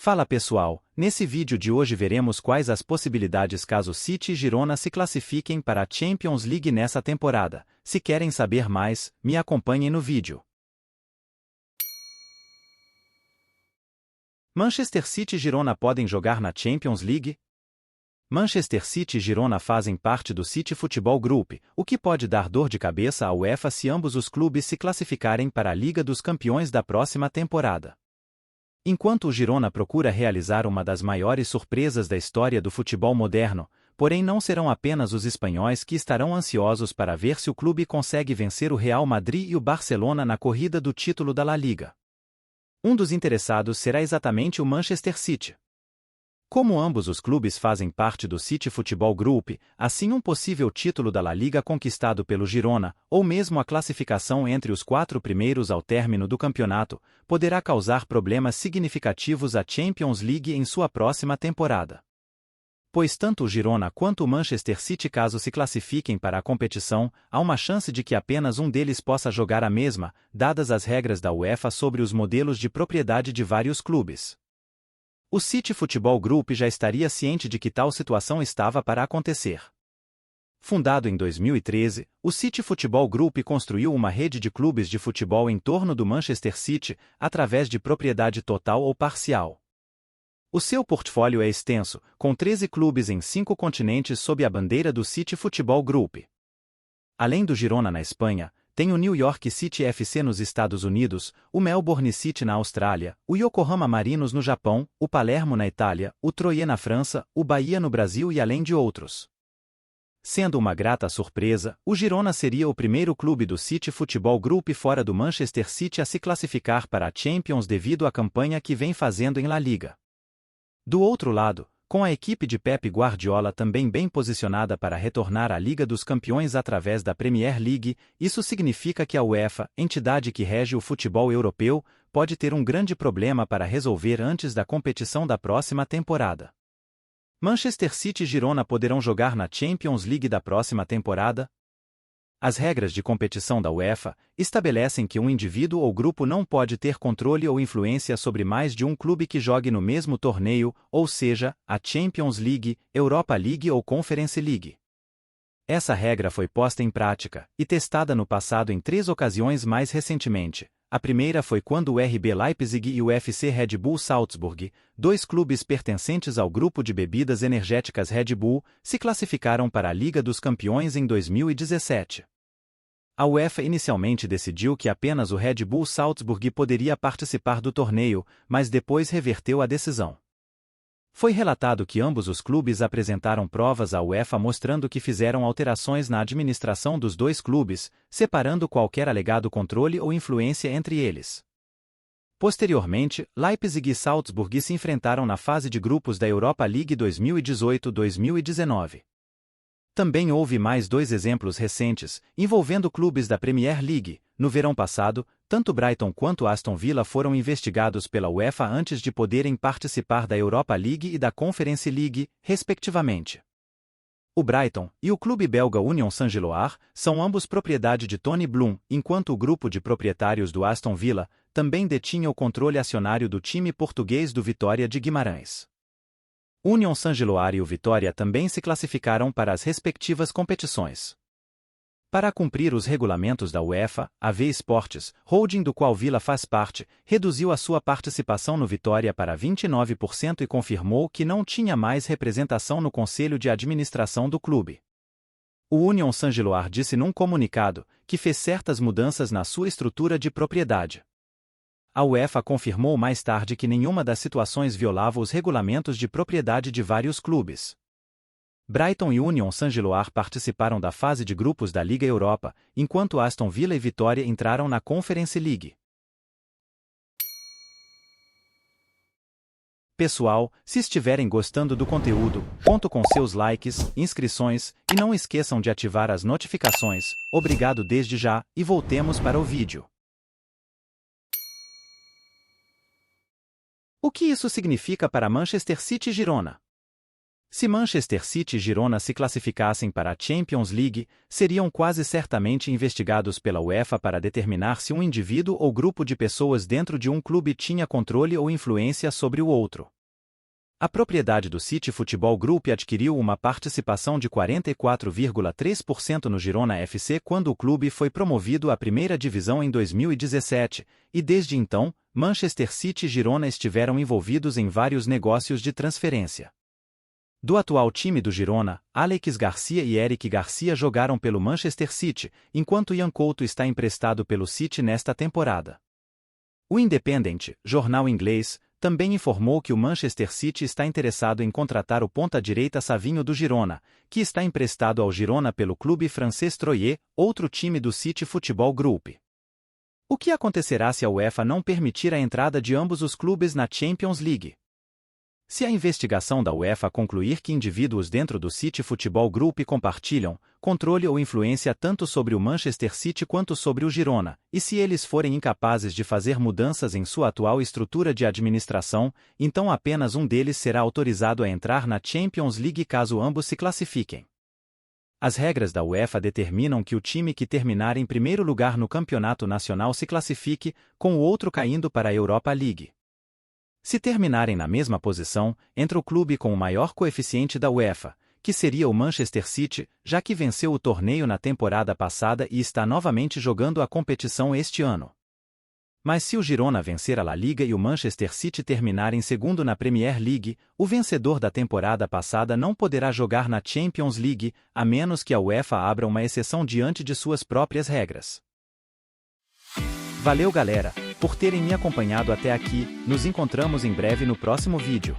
Fala pessoal, nesse vídeo de hoje veremos quais as possibilidades caso City e Girona se classifiquem para a Champions League nessa temporada. Se querem saber mais, me acompanhem no vídeo. Manchester City e Girona podem jogar na Champions League? Manchester City e Girona fazem parte do City Football Group, o que pode dar dor de cabeça à UEFA se ambos os clubes se classificarem para a Liga dos Campeões da próxima temporada. Enquanto o Girona procura realizar uma das maiores surpresas da história do futebol moderno, porém não serão apenas os espanhóis que estarão ansiosos para ver se o clube consegue vencer o Real Madrid e o Barcelona na corrida do título da La Liga. Um dos interessados será exatamente o Manchester City. Como ambos os clubes fazem parte do City Football Group, assim um possível título da La Liga conquistado pelo Girona, ou mesmo a classificação entre os 4 primeiros ao término do campeonato, poderá causar problemas significativos à Champions League em sua próxima temporada. Pois tanto o Girona quanto o Manchester City, caso se classifiquem para a competição, há uma chance de que apenas um deles possa jogar a mesma, dadas as regras da UEFA sobre os modelos de propriedade de vários clubes. O City Football Group já estaria ciente de que tal situação estava para acontecer. Fundado em 2013, o City Football Group construiu uma rede de clubes de futebol em torno do Manchester City, através de propriedade total ou parcial. O seu portfólio é extenso, com 13 clubes em 5 continentes sob a bandeira do City Football Group. Além do Girona na Espanha, tem o New York City FC nos Estados Unidos, o Melbourne City na Austrália, o Yokohama Marinos no Japão, o Palermo na Itália, o Troyes na França, o Bahia no Brasil e além de outros. Sendo uma grata surpresa, o Girona seria o primeiro clube do City Football Group fora do Manchester City a se classificar para a Champions devido à campanha que vem fazendo em La Liga. Do outro lado, com a equipe de Pep Guardiola também bem posicionada para retornar à Liga dos Campeões através da Premier League, isso significa que a UEFA, entidade que rege o futebol europeu, pode ter um grande problema para resolver antes da competição da próxima temporada. Manchester City e Girona poderão jogar na Champions League da próxima temporada? As regras de competição da UEFA estabelecem que um indivíduo ou grupo não pode ter controle ou influência sobre mais de um clube que jogue no mesmo torneio, ou seja, a Champions League, Europa League ou Conference League. Essa regra foi posta em prática e testada no passado em 3 ocasiões mais recentemente. A primeira foi quando o RB Leipzig e o FC Red Bull Salzburg, 2 clubes pertencentes ao grupo de bebidas energéticas Red Bull, se classificaram para a Liga dos Campeões em 2017. A UEFA inicialmente decidiu que apenas o Red Bull Salzburg poderia participar do torneio, mas depois reverteu a decisão. Foi relatado que ambos os clubes apresentaram provas à UEFA mostrando que fizeram alterações na administração dos 2 clubes, separando qualquer alegado controle ou influência entre eles. Posteriormente, Leipzig e Salzburg se enfrentaram na fase de grupos da Europa League 2018-2019. Também houve mais 2 exemplos recentes, envolvendo clubes da Premier League. No verão passado, tanto Brighton quanto Aston Villa foram investigados pela UEFA antes de poderem participar da Europa League e da Conference League, respectivamente. O Brighton e o clube belga Union Saint-Gilloise são ambos propriedade de Tony Bloom, enquanto o grupo de proprietários do Aston Villa também detinha o controle acionário do time português do Vitória de Guimarães. Union Saint-Gilloise e o Vitória também se classificaram para as respectivas competições. Para cumprir os regulamentos da UEFA, a V Sports, holding do qual Villa faz parte, reduziu a sua participação no Vitória para 29% e confirmou que não tinha mais representação no conselho de administração do clube. O Union Saint-Gilloise disse num comunicado que fez certas mudanças na sua estrutura de propriedade. A UEFA confirmou mais tarde que nenhuma das situações violava os regulamentos de propriedade de vários clubes. Brighton e Union Saint-Gilloise participaram da fase de grupos da Liga Europa, enquanto Aston Villa e Vitória entraram na Conference League. Pessoal, se estiverem gostando do conteúdo, conto com seus likes, inscrições e não esqueçam de ativar as notificações. Obrigado desde já e voltemos para o vídeo. O que isso significa para Manchester City e Girona? Se Manchester City e Girona se classificassem para a Champions League, seriam quase certamente investigados pela UEFA para determinar se um indivíduo ou grupo de pessoas dentro de um clube tinha controle ou influência sobre o outro. A propriedade do City Football Group adquiriu uma participação de 44,3% no Girona FC quando o clube foi promovido à primeira divisão em 2017, e desde então, Manchester City e Girona estiveram envolvidos em vários negócios de transferência. Do atual time do Girona, Alex Garcia e Eric Garcia jogaram pelo Manchester City, enquanto Ian Couto está emprestado pelo City nesta temporada. O Independent, jornal inglês, também informou que o Manchester City está interessado em contratar o ponta-direita Savinho do Girona, que está emprestado ao Girona pelo clube francês Troyes, outro time do City Football Group. O que acontecerá se a UEFA não permitir a entrada de ambos os clubes na Champions League? Se a investigação da UEFA concluir que indivíduos dentro do City Football Group compartilham controle ou influência tanto sobre o Manchester City quanto sobre o Girona, e se eles forem incapazes de fazer mudanças em sua atual estrutura de administração, então apenas um deles será autorizado a entrar na Champions League caso ambos se classifiquem. As regras da UEFA determinam que o time que terminar em primeiro lugar no campeonato nacional se classifique, com o outro caindo para a Europa League. Se terminarem na mesma posição, entra o clube com o maior coeficiente da UEFA, que seria o Manchester City, já que venceu o torneio na temporada passada e está novamente jogando a competição este ano. Mas se o Girona vencer a La Liga e o Manchester City terminar em segundo na Premier League, o vencedor da temporada passada não poderá jogar na Champions League, a menos que a UEFA abra uma exceção diante de suas próprias regras. Valeu, galera, por terem me acompanhado até aqui. Nos encontramos em breve no próximo vídeo.